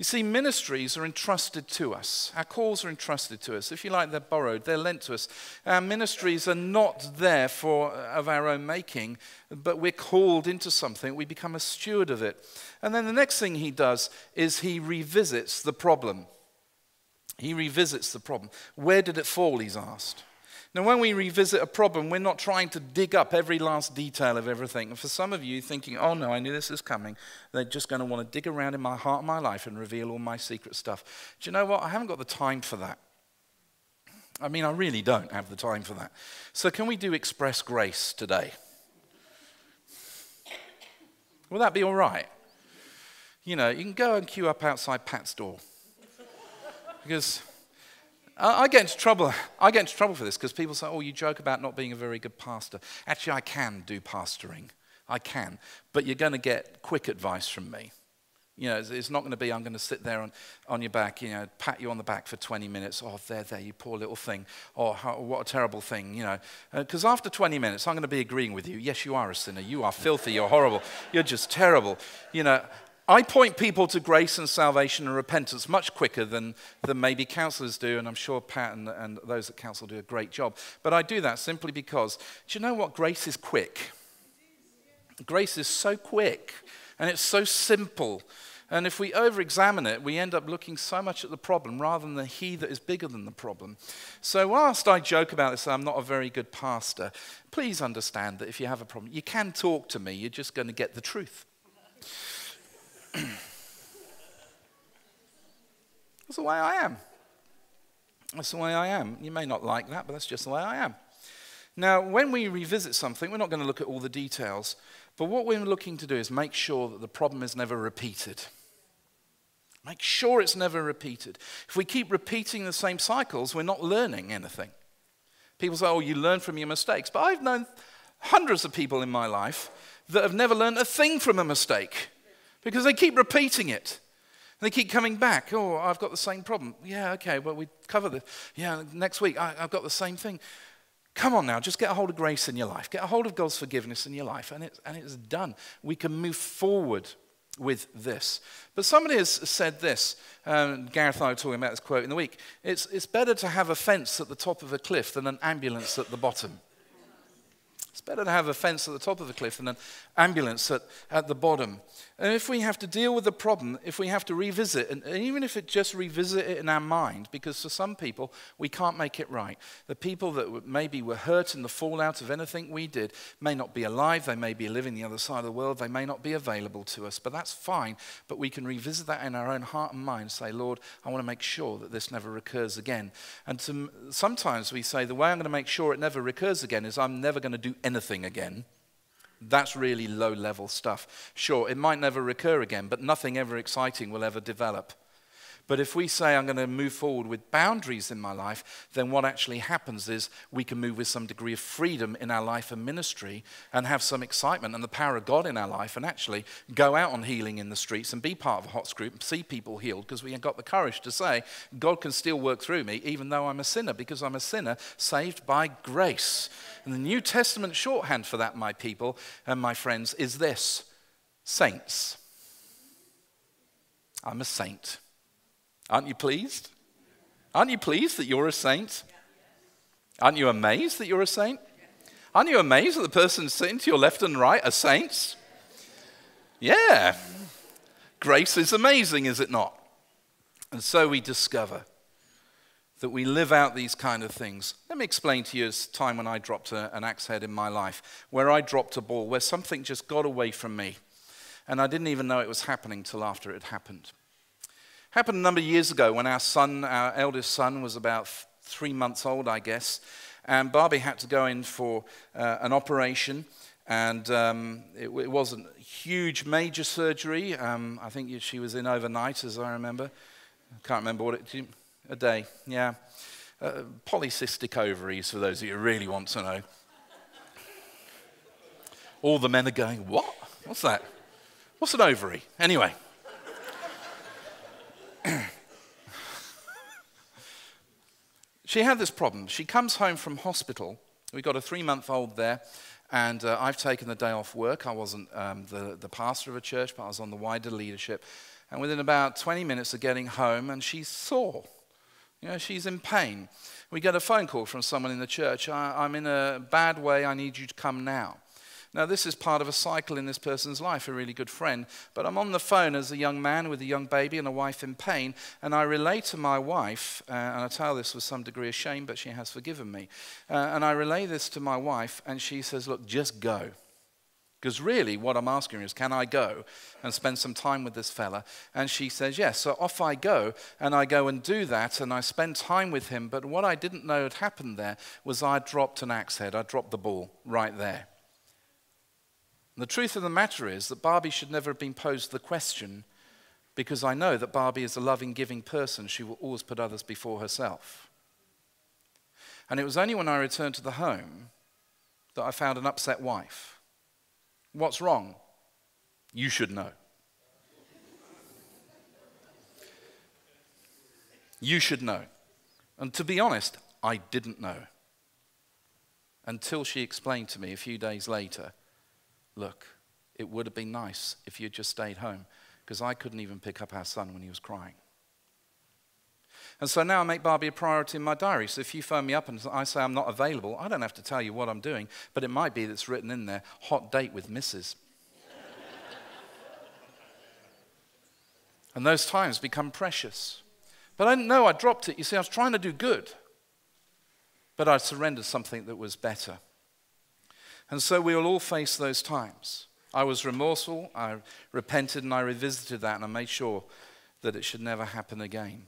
You see, ministries are entrusted to us. Our calls are entrusted to us. If you like, they're borrowed, they're lent to us. Our ministries are not there of our own making, but we're called into something. We become a steward of it. And then the next thing he does is he revisits the problem. He revisits the problem. Where did it fall, he's asked. Now, when we revisit a problem, we're not trying to dig up every last detail of everything. And for some of you thinking, oh no, I knew this was coming, they're just going to want to dig around in my heart and my life and reveal all my secret stuff. Do you know what? I haven't got the time for that. I mean, I really don't have the time for that. So can we do express grace today? Will that be all right? You know, you can go and queue up outside Pat's door. Because I get into trouble. I get into trouble for this because people say, oh, you joke about not being a very good pastor. Actually, I can do pastoring. I can. But you're going to get quick advice from me. You know, it's not going to be, I'm going to sit there on your back, you know, pat you on the back for 20 minutes. Oh, there, you poor little thing. Oh, what a terrible thing, you know. Because after 20 minutes, I'm going to be agreeing with you. Yes, you are a sinner. You are filthy. You're horrible. You're just terrible. You know, I point people to grace and salvation and repentance much quicker than maybe counselors do, and I'm sure Pat and those that counsel do a great job. But I do that simply because, do you know what? Grace is quick. Grace is so quick, and it's so simple. And if we over-examine it, we end up looking so much at the problem rather than the he that is bigger than the problem. So whilst I joke about this, I'm not a very good pastor, please understand that if you have a problem, you can talk to me. You're just going to get the truth. That's the way I am. That's the way I am. You may not like that, but that's just the way I am. Now, when we revisit something, we're not going to look at all the details, but what we're looking to do is make sure that the problem is never repeated. Make sure it's never repeated. If we keep repeating the same cycles, we're not learning anything. People say, oh, you learn from your mistakes. But I've known hundreds of people in my life that have never learned a thing from a mistake. Because they keep repeating it. They keep coming back. Oh, I've got the same problem. Yeah, okay, well, we cover this. Yeah, next week, I've got the same thing. Come on now, just get a hold of grace in your life. Get a hold of God's forgiveness in your life, and it's done. We can move forward with this. But somebody has said this, Gareth and I were talking about this quote in the week, it's better to have a fence at the top of a cliff than an ambulance at the bottom. It's better to have a fence at the top of the cliff than an ambulance at the bottom. And if we have to deal with the problem, if we have to revisit, and even if it just revisit it in our mind, because for some people, we can't make it right. The people that maybe were hurt in the fallout of anything we did may not be alive, they may be living the other side of the world, they may not be available to us, but that's fine. But we can revisit that in our own heart and mind, say, Lord, I want to make sure that this never recurs again. And sometimes we say, the way I'm going to make sure it never recurs again is I'm never going to do anything again. That's really low-level stuff. Sure, it might never recur again, but nothing ever exciting will ever develop. But if we say, I'm going to move forward with boundaries in my life, then what actually happens is we can move with some degree of freedom in our life and ministry and have some excitement and the power of God in our life and actually go out on healing in the streets and be part of a HOTS group and see people healed because we have got the courage to say, God can still work through me even though I'm a sinner, because I'm a sinner saved by grace. And the New Testament shorthand for that, my people and my friends, is this: saints. I'm a saint. Aren't you pleased? Aren't you pleased that you're a saint? Aren't you amazed that you're a saint? Aren't you amazed that the person sitting to your left and right are saints? Yeah. Grace is amazing, is it not? And so we discover that we live out these kind of things. Let me explain to you a time when I dropped an axe head in my life, where I dropped a ball, where something just got away from me. And I didn't even know it was happening till after it happened. Happened a number of years ago when our eldest son, was about 3 months old, I guess, and Barbie had to go in for an operation, and it wasn't huge, major surgery. I think she was in overnight, as I remember. I can't remember a day, yeah. Polycystic ovaries, for those of you who really want to know. All the men are going, what? What's that? What's an ovary? Anyway. She had this problem. She comes home from hospital. We've got a 3-month-old there, and I've taken the day off work. I wasn't the pastor of a church, but I was on the wider leadership. And within about 20 minutes of getting home, and she's sore. You know, she's in pain. We get a phone call from someone in the church. I'm in a bad way. I need you to come now. Now, this is part of a cycle in this person's life, a really good friend. But I'm on the phone as a young man with a young baby and a wife in pain, and I relay to my wife, and I tell this with some degree of shame, but she has forgiven me. And I relay this to my wife, and she says, look, just go. Because really what I'm asking her is, can I go and spend some time with this fella? And she says, yes. So off I go, and I go and do that, and I spend time with him. But what I didn't know had happened there was I dropped an axe head. I dropped the ball right there. The truth of the matter is that Barbie should never have been posed the question, because I know that Barbie is a loving, giving person. She will always put others before herself. And it was only when I returned to the home that I found an upset wife. What's wrong? You should know. You should know. And to be honest, I didn't know. Until she explained to me a few days later, look, it would have been nice if you'd just stayed home, because I couldn't even pick up our son when he was crying. And so now I make Barbie a priority in my diary. So if you phone me up and I say I'm not available, I don't have to tell you what I'm doing, but it might be that's written in there, hot date with Mrs. And those times become precious. But I didn't know I dropped it. You see, I was trying to do good, but I surrendered something that was better. And so we will all face those times. I was remorseful, I repented, and I revisited that, and I made sure that it should never happen again.